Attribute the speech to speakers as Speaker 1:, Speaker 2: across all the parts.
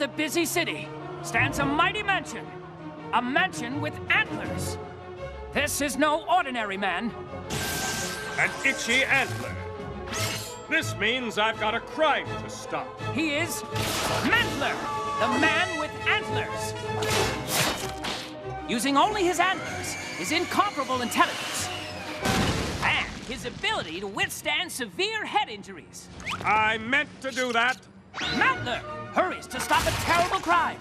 Speaker 1: the busy city stands a mighty mansion. A mansion with antlers. This is no ordinary man.
Speaker 2: An itchy antler. This means I've got a crime to stop.
Speaker 1: He is Mantler, the man with antlers. Using only his antlers, his incomparable intelligence, and his ability to withstand severe head injuries.
Speaker 2: I meant to do that.
Speaker 1: Mantler hurries to stop a terrible crime.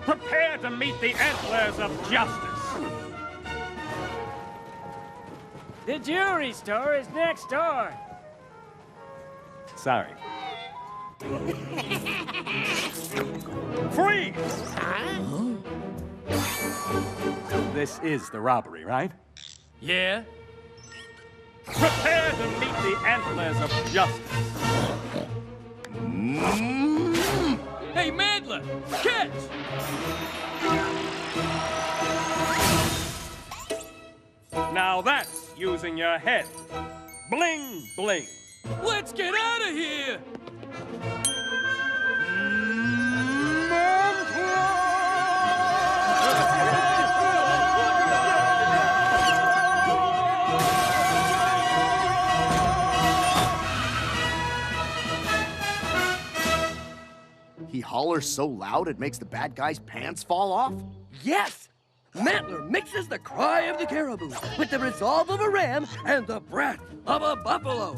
Speaker 2: Prepare to meet the antlers of justice.
Speaker 3: The jewelry store is next door.
Speaker 2: Sorry. Freeze! This is the robbery, right?
Speaker 1: Yeah?
Speaker 2: Prepare to meet the antlers of justice.
Speaker 1: Hey, Mantler! Catch!
Speaker 2: Now that's using your head. Bling, bling.
Speaker 1: Let's get out of here!
Speaker 4: He hollers so loud it makes the bad guy's pants fall off?
Speaker 5: Yes! Mantler mixes the cry of the caribou with the resolve of a ram and the breath of a buffalo.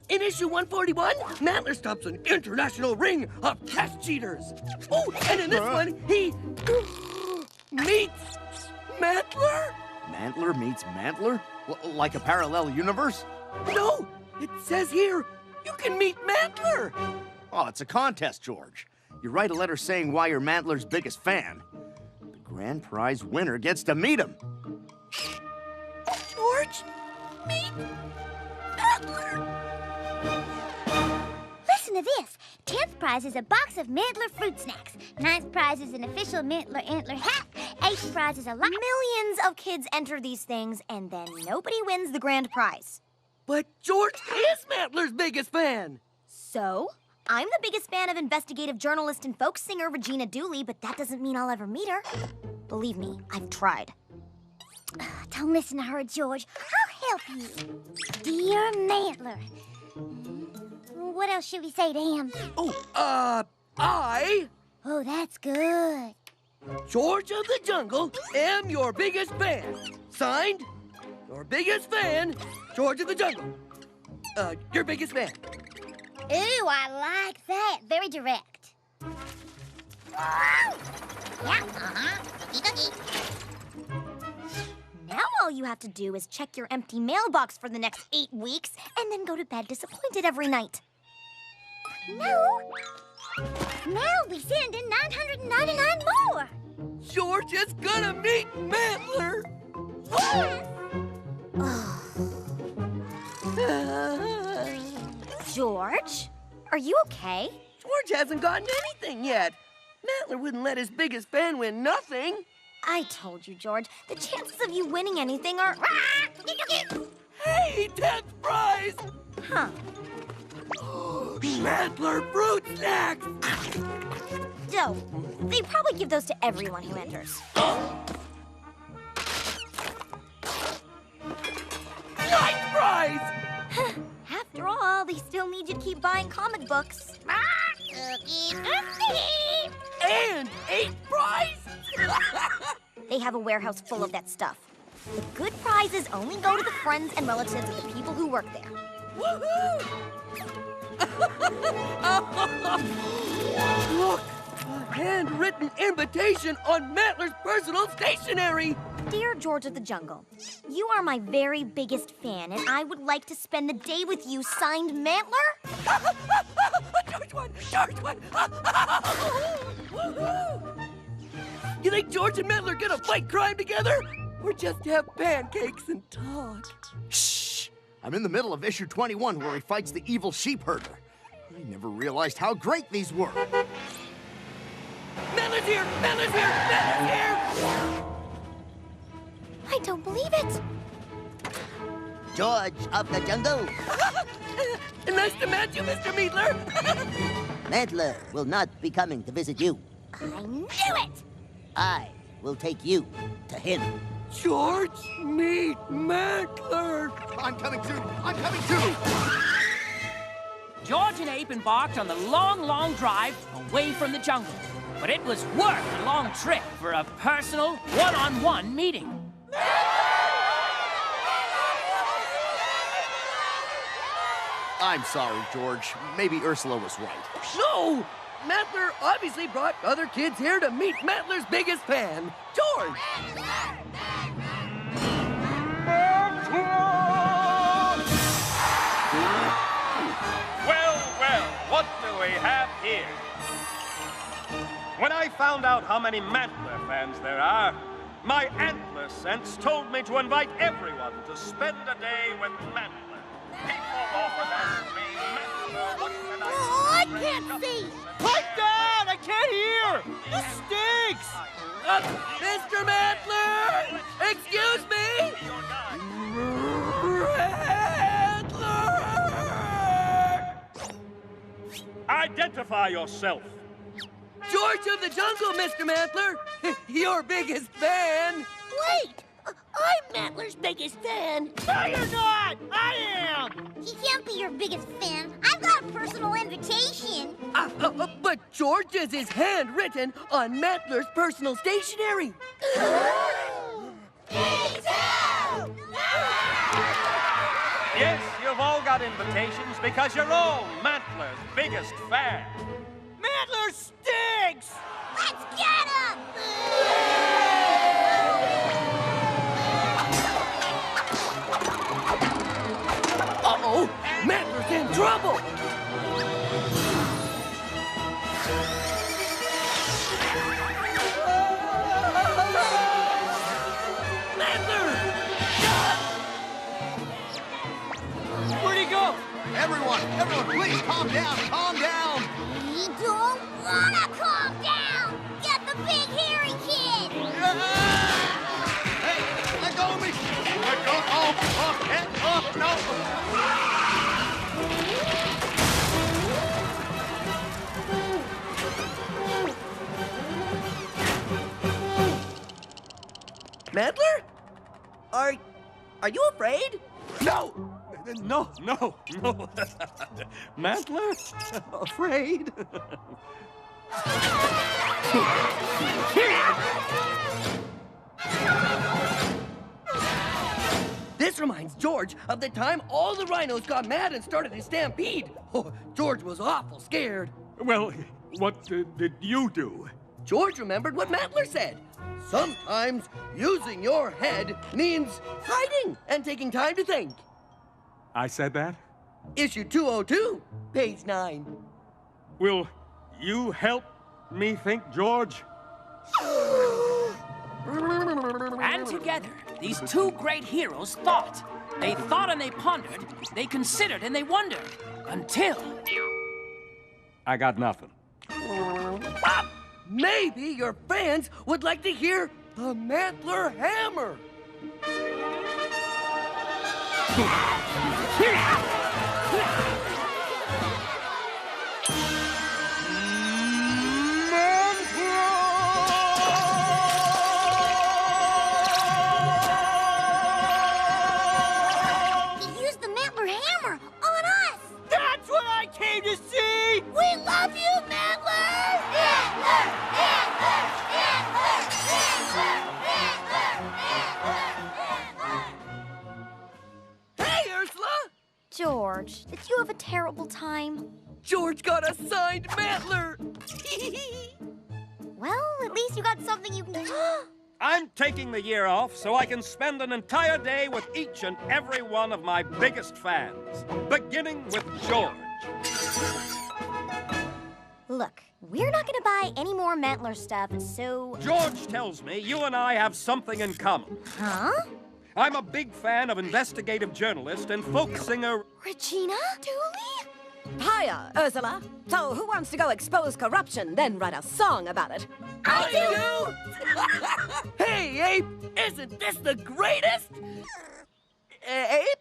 Speaker 5: In issue 141, Mantler stops an international ring of cash cheaters. Oh, and in this one, he meets Mantler?
Speaker 4: Mantler meets Mantler? Like a parallel universe?
Speaker 5: No, it says here, you can meet Mantler.
Speaker 4: Oh, it's a contest, George. You write a letter saying why you're Mantler's biggest fan. The grand prize winner gets to meet him.
Speaker 5: George, meet Mantler.
Speaker 6: Listen to this. 10th prize is a box of Mantler fruit snacks. 9th prize is an official Mantler antler hat. 8th prize is a lot. Millions of kids enter these things, and then nobody wins the grand prize.
Speaker 5: But George is Mantler's biggest fan.
Speaker 6: So, I'm the biggest fan of investigative journalist and folk singer Regina Dooley, but that doesn't mean I'll ever meet her. Believe me, I've tried. Don't listen to her, George. I'll help you. Dear Mantler. What else should we say to him?
Speaker 5: I,
Speaker 6: Oh, that's good.
Speaker 5: George of the Jungle, am your biggest fan. Signed, your biggest fan, George of the Jungle. Your biggest fan.
Speaker 6: Ooh, I like that. Very direct. Now all you have to do is check your empty mailbox for the next 8 weeks and then go to bed disappointed every night. No. Now we send in 999 more.
Speaker 5: George is gonna meet Mantler.
Speaker 6: George, are you okay?
Speaker 5: George hasn't gotten anything yet. Mantler wouldn't let his biggest fan win nothing.
Speaker 6: I told you, George, the chances of you winning anything are...
Speaker 5: Hey, 10th prize!
Speaker 6: Huh.
Speaker 5: Mantler fruit snacks!
Speaker 6: Dope. They probably give those to everyone who enters.
Speaker 5: 9th prize!
Speaker 6: After all, they still need you to keep buying comic books.
Speaker 5: And 8th prize?
Speaker 6: They have a warehouse full of that stuff. The good prizes only go to the friends and relatives of the people who work there.
Speaker 5: Woohoo! Look! A handwritten invitation on Mantler's personal stationery!
Speaker 6: Dear George of the Jungle, you are my very biggest fan, and I would like to spend the day with you, signed Mantler?
Speaker 5: George won! George won! Woohoo! You think George and Mantler are gonna fight crime together? Or just have pancakes and talk?
Speaker 4: Shh! I'm in the middle of issue 21 where he fights the evil sheep herder. I never realized how great these were.
Speaker 5: Mantler's here! Mantler's here! Mantler's here!
Speaker 6: don't believe it.
Speaker 7: George of the Jungle.
Speaker 5: Nice to meet you, Mr. Mantler.
Speaker 7: Mantler will not be coming to visit you.
Speaker 6: I knew it!
Speaker 7: I will take you to him.
Speaker 5: George, meet Mantler.
Speaker 4: I'm coming too! I'm coming too!
Speaker 1: George and Ape embarked on the long, long drive away from the jungle. But it was worth a long trip for a personal, one-on-one meeting.
Speaker 4: I'm sorry, George. Maybe Ursula was right.
Speaker 5: No! Mantler obviously brought other kids here to meet Mantler's biggest fan, George.
Speaker 2: Well, well, what do we have here? When I found out how many Mantler fans there are, my antler sense told me to invite everyone to spend a day with Mantler. People often ask me, Mantler, what can I do?
Speaker 6: Oh, I can't see!
Speaker 3: Pipe down! I can't hear! This stinks!
Speaker 5: Mr. Mantler! Excuse me! Mantler!
Speaker 2: Identify yourself.
Speaker 5: George of the Jungle, Mr. Mantler! Your biggest fan!
Speaker 8: Wait! I'm Mantler's biggest fan.
Speaker 3: No, you're not! I am!
Speaker 6: He can't be your biggest fan. I've got a personal invitation.
Speaker 5: But George's is handwritten on Mantler's personal stationery.
Speaker 2: Yes, you've all got invitations because you're all Mantler's biggest fan.
Speaker 3: Mantler stinks!
Speaker 6: Let's get him!
Speaker 5: Uh-oh! Mantler's in trouble! Mantler!
Speaker 3: Where'd he go?
Speaker 4: Everyone, please calm down, calm down!
Speaker 6: We don't wanna calm down! Get the big hairy kid!
Speaker 4: Hey, let go of me! Let go! No!
Speaker 5: Mantler? Are you afraid?
Speaker 2: No! No. Mantler? Afraid?
Speaker 5: This reminds George of the time all the rhinos got mad and started a stampede. Oh, George was awful scared.
Speaker 2: Well, what did you do?
Speaker 5: George remembered what Mantler said. Sometimes using your head means hiding and taking time to think.
Speaker 2: I said that?
Speaker 5: Issue 202, page 9.
Speaker 2: Will you help me think, George?
Speaker 1: And together, these two great heroes thought. They thought and they pondered. They considered and they wondered. Until...
Speaker 2: I got nothing.
Speaker 5: Maybe your fans would like to hear the Mantler Hammer.
Speaker 6: He used the Mantler hammer on us!
Speaker 3: That's what I came to see!
Speaker 6: We love you, Mantler! Mantler!
Speaker 5: Hey, Ursula!
Speaker 6: George, did you have a terrible time?
Speaker 5: George got a signed Mantler.
Speaker 6: Well, at least you got something you can...
Speaker 2: I'm taking the year off so I can spend an entire day with each and every one of my biggest fans, beginning with George.
Speaker 6: Look, we're not gonna buy any more Mantler stuff, so...
Speaker 2: George tells me you and I have something in common.
Speaker 6: Huh?
Speaker 2: I'm a big fan of investigative journalist and folk singer
Speaker 6: Regina Dooley?
Speaker 9: Hiya, Ursula. So who wants to go expose corruption, then write a song about it?
Speaker 5: I do! Hey, Ape! Isn't this the greatest? Ape?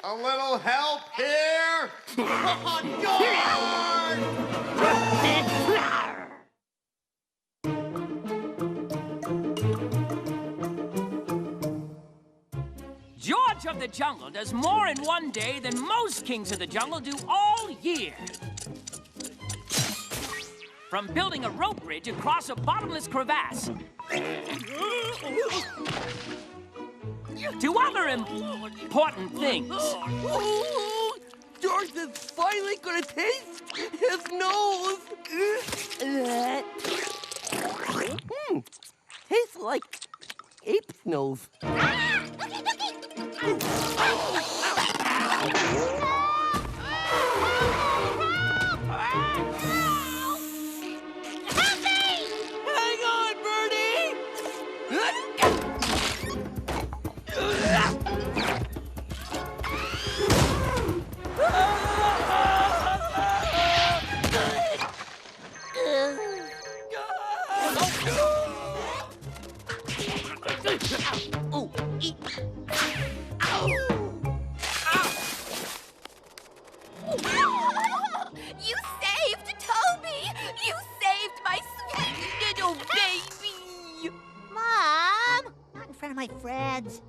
Speaker 4: A little help here?
Speaker 1: George of the Jungle does more in one day than most kings of the jungle do all year. From building a rope bridge across a bottomless crevasse to other important things.
Speaker 5: George is finally gonna taste his nose. Tastes like ape's nose. Hang on, Birdie! Oh,
Speaker 8: You saved Toby! You saved my sweet little baby!
Speaker 6: Mom! Not in front of my friends.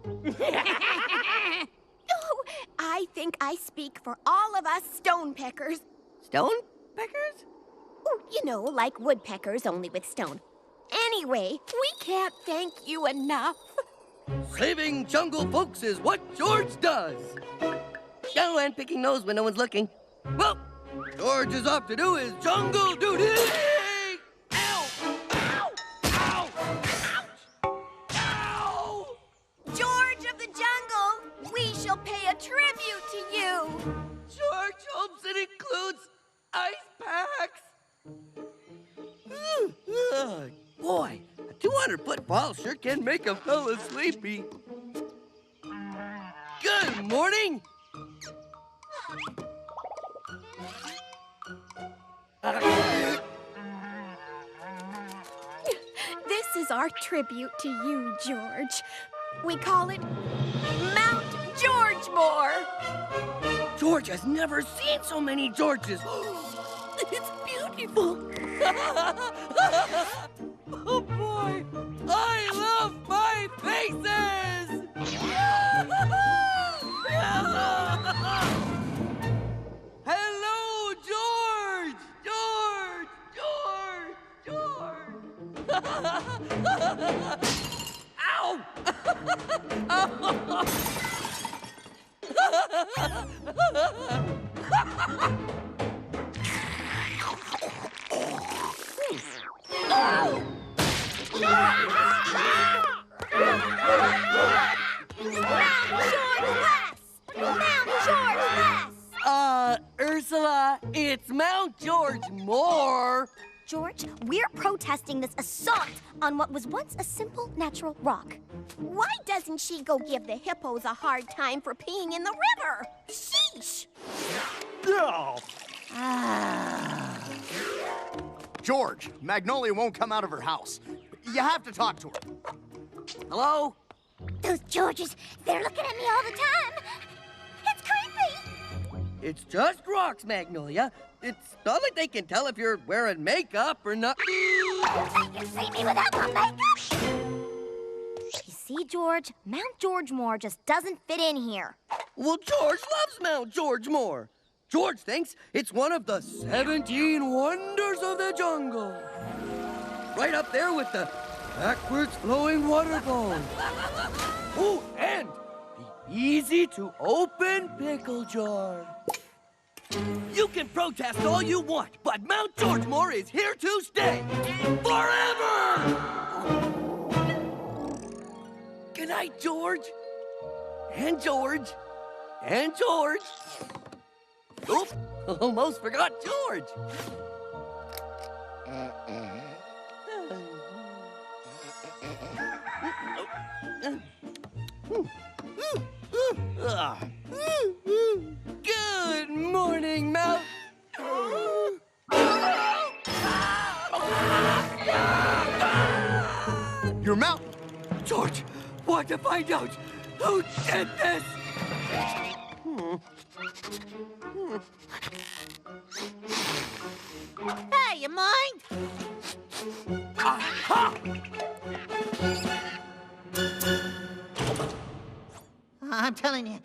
Speaker 8: Oh, I think I speak for all of us stonepeckers.
Speaker 5: Stone peckers?
Speaker 8: Oh, you know, like woodpeckers, only with stone. Anyway, we can't thank you enough.
Speaker 5: Saving jungle folks is what George does. Oh, and picking nose when no one's looking. Well, George is off to do his jungle duty. Ow! Ow! Ow! Ouch! Ow!
Speaker 8: George of the Jungle, we shall pay a tribute to you.
Speaker 5: George hopes it includes ice packs. Boy, a 200-foot fall sure can make a fella sleepy. Good morning.
Speaker 8: This is our tribute to you, George. We call it Mount Georgemore.
Speaker 5: George has never seen so many Georges. It's beautiful. Oh, boy. I love my faces. Hello, George. George. Ow. Ursula, it's Mount Georgemore.
Speaker 6: George, we're protesting this assault on what was once a simple natural rock.
Speaker 8: Why doesn't she go give the hippos a hard time for peeing in the river? Sheesh!
Speaker 4: George, Magnolia won't come out of her house. You have to talk to her.
Speaker 5: Hello?
Speaker 6: Those Georges, they're looking at me all the time. It's creepy.
Speaker 5: It's just rocks, Magnolia. It's not like they can tell if you're wearing makeup or not.
Speaker 6: You see me without my makeup? You see, George, Mount Georgemore just doesn't fit in here.
Speaker 5: Well, George loves Mount Georgemore. George thinks it's one of the 17 wonders of the jungle. Right up there with the backwards flowing waterfall. Oh, and the easy to open pickle jar. You can protest all you want, but Mount Georgemore is here to stay. Forever! Good night, George. And George. And George. Oop, almost forgot George. Good morning, Mount.
Speaker 4: Your mount!
Speaker 5: George, want to find out who did this?
Speaker 10: Hey, you mind?
Speaker 5: Aha!
Speaker 10: I'm telling you,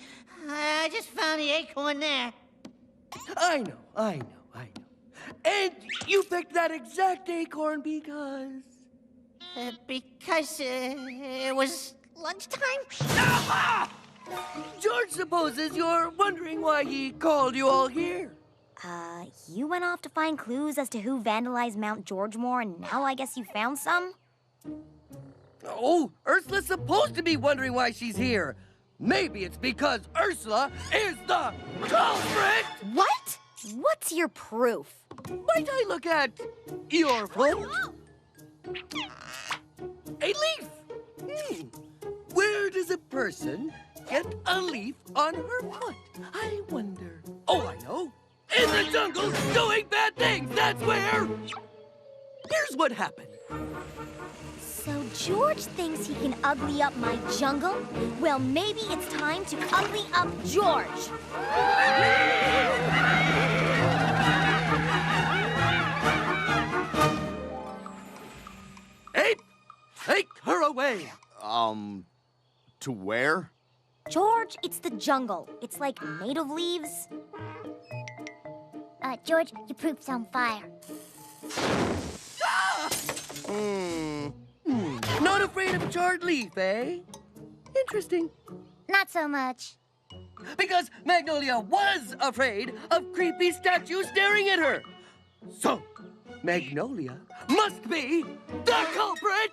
Speaker 10: I just found the acorn there.
Speaker 5: I know. And you picked that exact acorn because...
Speaker 10: Because it was lunchtime?
Speaker 5: Aha! George supposes you're wondering why he called you all here.
Speaker 6: You went off to find clues as to who vandalized Mount Georgemore, and now I guess you found some?
Speaker 5: Oh, Ursula's supposed to be wondering why she's here. Maybe it's because Ursula is the culprit!
Speaker 6: What? What's your proof?
Speaker 5: Might I look at your foot? A leaf! Where does a person get a leaf on her foot? I wonder. Oh, I know. In the jungle, doing bad things, that's where! Here's what happened.
Speaker 6: So George thinks he can ugly up my jungle? Well, maybe it's time to ugly up George.
Speaker 5: Ape, take her away.
Speaker 4: To where?
Speaker 6: George, it's the jungle. It's like made of leaves. George, your proof's on fire.
Speaker 5: Not afraid of a charred leaf, eh? Interesting.
Speaker 6: Not so much.
Speaker 5: Because Magnolia was afraid of creepy statues staring at her. So, Magnolia must be the culprit!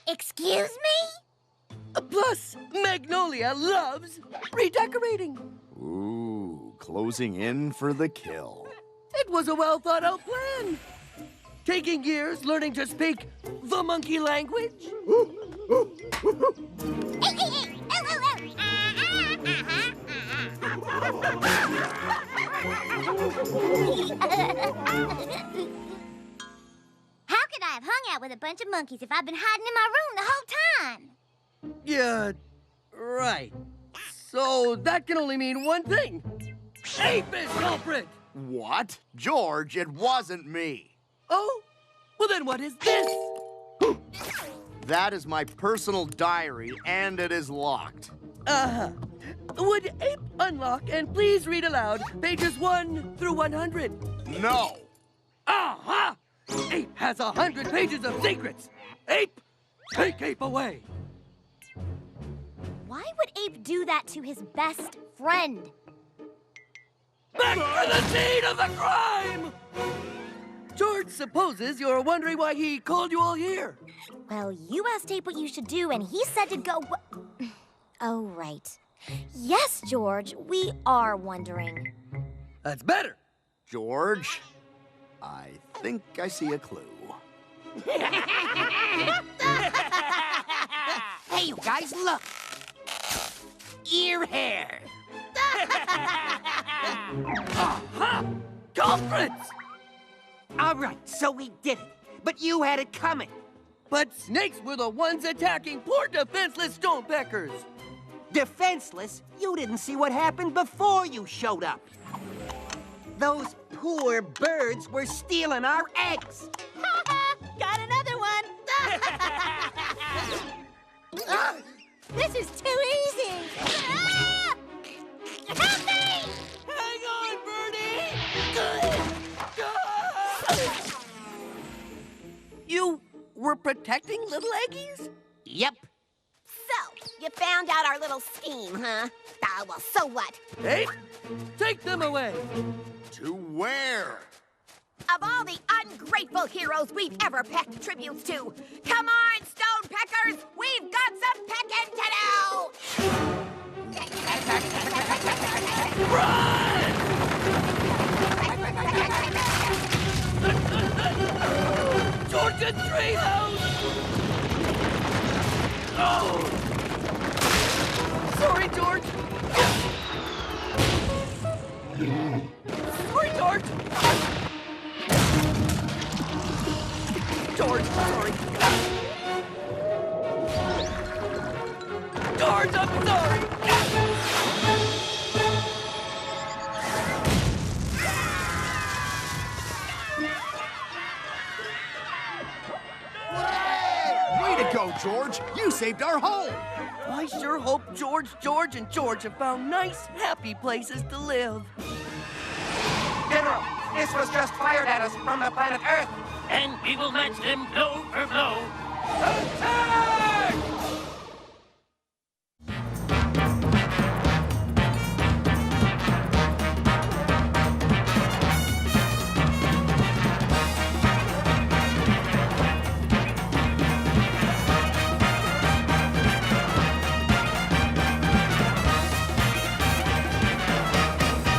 Speaker 6: Excuse me?
Speaker 5: Plus, Magnolia loves redecorating.
Speaker 4: Ooh, closing in for the kill.
Speaker 5: It was a well-thought-out plan. Taking years learning to speak the monkey language.
Speaker 6: How could I have hung out with a bunch of monkeys if I've been hiding in my room the whole time?
Speaker 5: Yeah, right. So that can only mean one thing. Ape is culprit!
Speaker 4: What? George, it wasn't me.
Speaker 5: Oh? Well, then what is this?
Speaker 4: That is my personal diary, and it is locked.
Speaker 5: Uh-huh. Would Ape unlock and please read aloud pages 1 through 100?
Speaker 4: No.
Speaker 5: Aha! Ape has 100 pages of secrets. Ape, take Ape away.
Speaker 6: Why would Ape do that to his best friend?
Speaker 5: Back to the scene of the crime! George supposes you're wondering why he called you all here.
Speaker 6: Well, you asked Ape what you should do, and he said to go... Oh, right. Yes, George, we are wondering.
Speaker 5: That's better.
Speaker 4: George, I think I see a clue.
Speaker 1: Hey, you guys, look. Ear hair.
Speaker 5: Aha! Culprits!
Speaker 1: All right, so we did it. But you had it coming.
Speaker 5: But snakes were the ones attacking poor defenseless stonepeckers.
Speaker 1: Defenseless? You didn't see what happened before you showed up. Those poor birds were stealing our eggs.
Speaker 8: Got another one. This is too easy. Help me!
Speaker 5: Hang on, Birdie! You were protecting little eggies?
Speaker 1: Yep.
Speaker 9: So, you found out our little scheme, huh? Ah, well, so what?
Speaker 5: Hey, take them away.
Speaker 4: To where?
Speaker 9: Of all the ungrateful heroes we've ever pecked tributes to, come on, stone peckers! We've got some pecking to do!
Speaker 5: Run! George's treehouse! Oh! Sorry, George. George, sorry. George, I'm sorry.
Speaker 4: Way to go, George! You saved our home!
Speaker 5: I sure hope George, and George have found nice, happy places to live.
Speaker 11: General, this was just fired at us from the planet Earth.
Speaker 3: And we will match them blow for blow.
Speaker 2: Attack!